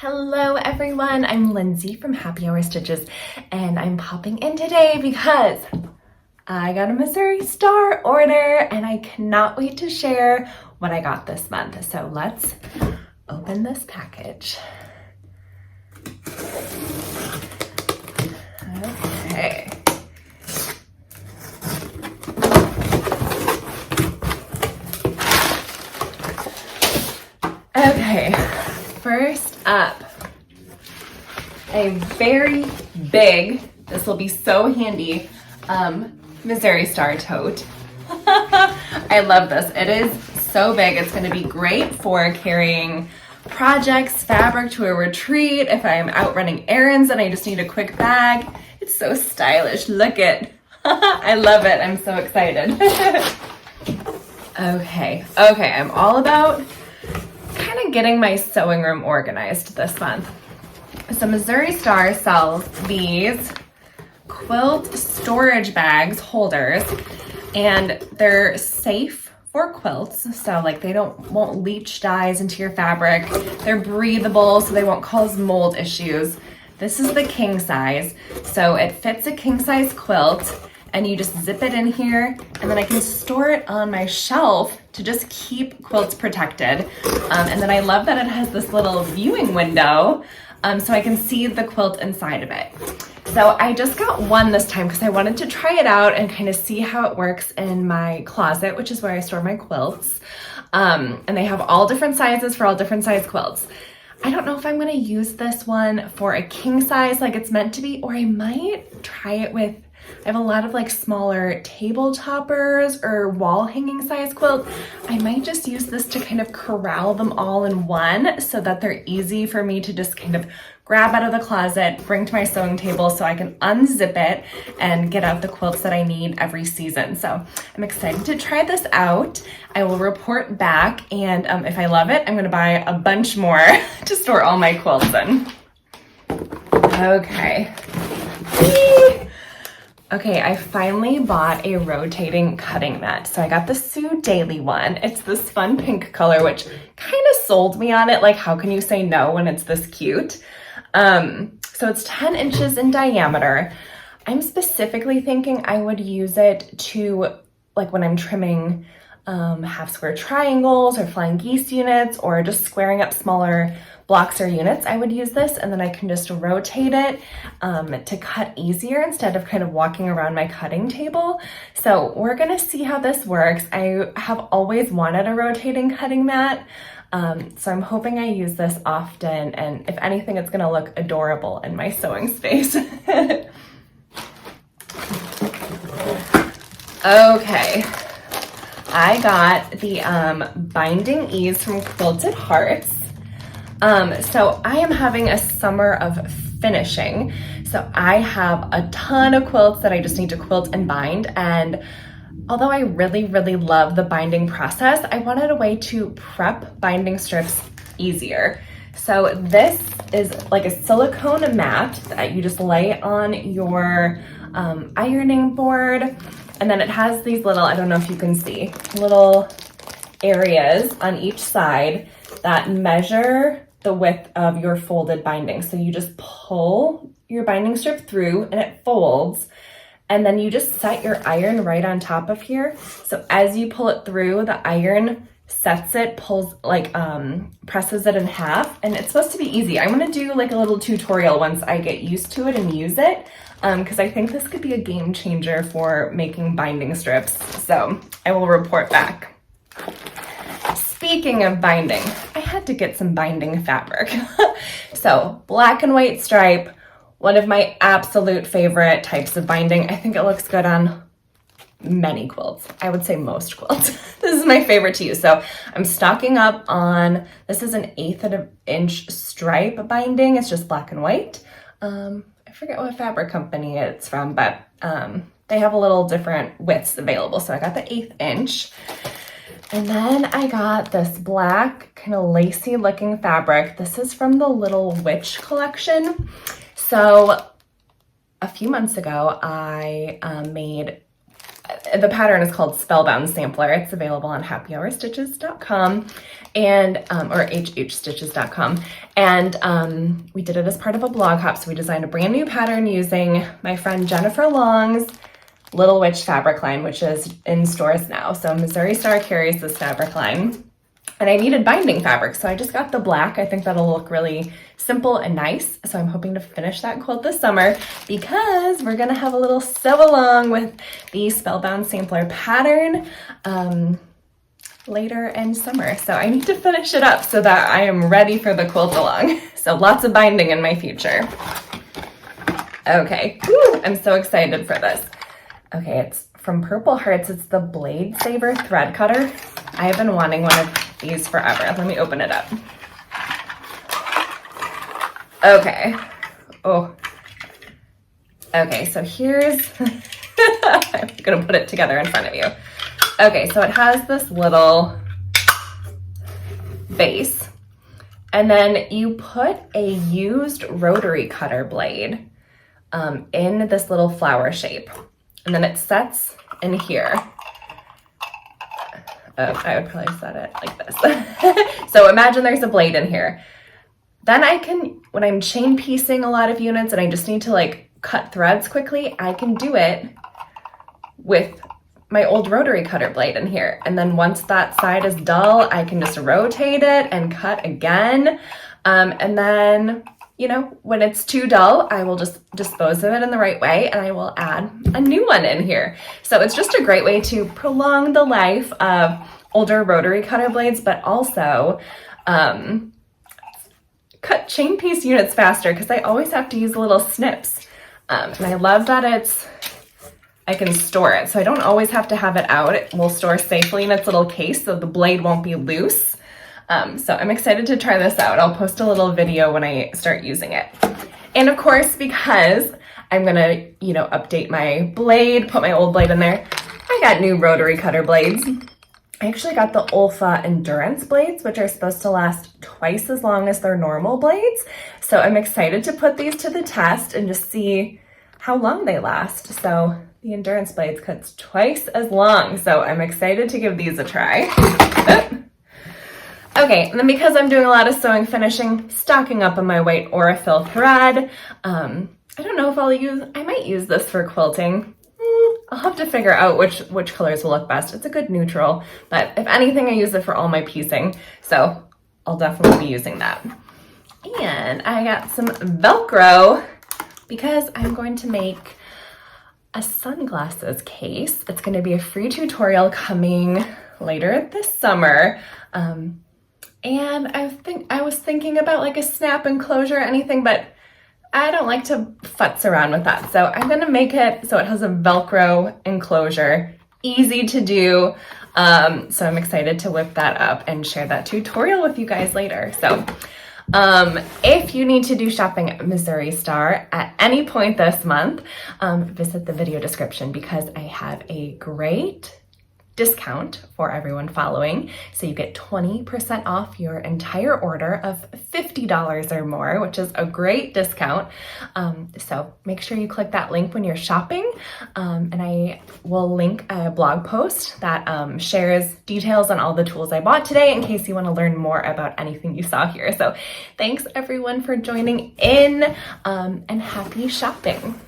Hello everyone, I'm Lindsay from Happy Hour Stitches and I'm popping in today because I got a Missouri Star order and I cannot wait to share what I got this month. So let's open this package. Okay. Okay, first up, a very big, this will be so handy, Missouri Star tote. I love this. It is so big. It's going to be great for carrying projects, fabric to a retreat, if I'm out running errands and I just need a quick bag. It's so stylish. Look it. I love it. I'm so excited. Okay, I'm all about kind of getting my sewing room organized this month. So Missouri Star sells these quilt storage bags, holders, and they're safe for quilts. So like they won't leach dyes into your fabric. They're breathable, so they won't cause mold issues. This is the king size. So it fits a king size quilt and you just zip it in here and then I can store it on my shelf to just keep quilts protected. And then I love that it has this little viewing window so I can see the quilt inside of it. So I just got one this time because I wanted to try it out and kind of see how it works in my closet, which is where I store my quilts. And they have all different sizes for all different size quilts. I don't know if I'm gonna use this one for a king size like it's meant to be, or I might try it with, I have a lot of like smaller table toppers or wall hanging size quilt. I might just use this to kind of corral them all in one so that they're easy for me to just kind of grab out of the closet, bring to my sewing table so I can unzip it and get out the quilts that I need every season. So I'm excited to try this out. I will report back, and if I love it, I'm gonna buy a bunch more to store all my quilts in. Okay. Okay, I finally bought a rotating cutting mat. So I got the Sue Daily one. It's this fun pink color, which kind of sold me on it. Like, how can you say no when it's this cute? So it's 10 inches in diameter. I'm specifically thinking I would use it to, like when I'm trimming half square triangles or flying geese units or just squaring up smaller blocks or units, I would use this, and then I can just rotate it to cut easier instead of kind of walking around my cutting table. So we're gonna see how this works. I have always wanted a rotating cutting mat, so I'm hoping I use this often, and if anything, it's gonna look adorable in my sewing space. Okay, I got the Binding Ease from Quilted Hearts. So I am having a summer of finishing. So I have a ton of quilts that I just need to quilt and bind. And although I really, really love the binding process, I wanted a way to prep binding strips easier. So this is like a silicone mat that you just lay on your ironing board. And then it has these little, I don't know if you can see, little areas on each side that measure the width of your folded binding. So you just pull your binding strip through and it folds, and then you just set your iron right on top of here. So as you pull it through, the iron sets it, pulls, like presses it in half, and it's supposed to be easy. I'm gonna do like a little tutorial once I get used to it and use it, because I think this could be a game changer for making binding strips. So I will report back. Speaking of binding, I had to get some binding fabric. So black and white stripe, one of my absolute favorite types of binding. I think it looks good on many quilts. I would say most quilts. This is my favorite to use. So I'm stocking up on, this is an 1/8 of an inch stripe binding. It's just black and white. I forget what fabric company it's from, but they have a little different widths available. So I got the 1/8 inch. And then I got this black kind of lacy looking fabric. This is from the Little Witch collection. So a few months ago, I made the pattern is called Spellbound Sampler. It's available on happyhourstitches.com and or hhstitches.com. And we did it as part of a blog hop. So we designed a brand new pattern using my friend Jennifer Long's Little Witch fabric line, which is in stores now. So Missouri Star carries this fabric line. And I needed binding fabric, so I just got the black. I think that'll look really simple and nice. So I'm hoping to finish that quilt this summer because we're gonna have a little sew along with the Spellbound Sampler pattern later in summer. So I need to finish it up so that I am ready for the quilt along. So lots of binding in my future. Okay, whew, I'm so excited for this. Okay, it's from Purple Hearts. It's the Blade Saver thread cutter. I have been wanting one of these forever. Let me open it up. Okay. Oh. Okay, so here's, I'm gonna put it together in front of you. Okay, so it has this little base, and then you put a used rotary cutter blade in this little flower shape, and then it sets in here. I would probably set it like this. So imagine there's a blade in here. Then I can, when I'm chain piecing a lot of units and I just need to like cut threads quickly, I can do it with my old rotary cutter blade in here. And then once that side is dull, I can just rotate it and cut again. And then, you know, when it's too dull, I will just dispose of it in the right way and I will add a new one in here. So it's just a great way to prolong the life of older rotary cutter blades, but also cut chain piece units faster because I always have to use little snips. And I love that I can store it. So I don't always have to have it out. It will store safely in its little case so the blade won't be loose. So I'm excited to try this out. I'll post a little video when I start using it. And of course, because I'm gonna, you know, update my blade, put my old blade in there, I got new rotary cutter blades. I actually got the Olfa Endurance blades, which are supposed to last twice as long as their normal blades. So I'm excited to put these to the test and just see how long they last. So the Endurance blades cuts twice as long. So I'm excited to give these a try. Okay, and then because I'm doing a lot of sewing finishing, stocking up on my white Aurifil thread. I don't know if I might use this for quilting. I'll have to figure out which colors will look best. It's a good neutral, but if anything, I use it for all my piecing. So I'll definitely be using that. And I got some Velcro because I'm going to make a sunglasses case. It's going to be a free tutorial coming later this summer. And I was thinking about like a snap enclosure or anything, but I don't like to futz around with that. So I'm gonna make it so it has a Velcro enclosure, easy to do. So I'm excited to whip that up and share that tutorial with you guys later. So if you need to do shopping at Missouri Star at any point this month, visit the video description because I have a great discount for everyone following. So you get 20% off your entire order of $50 or more, which is a great discount. So make sure you click that link when you're shopping. And I will link a blog post that shares details on all the tools I bought today in case you want to learn more about anything you saw here. So thanks everyone for joining in and happy shopping.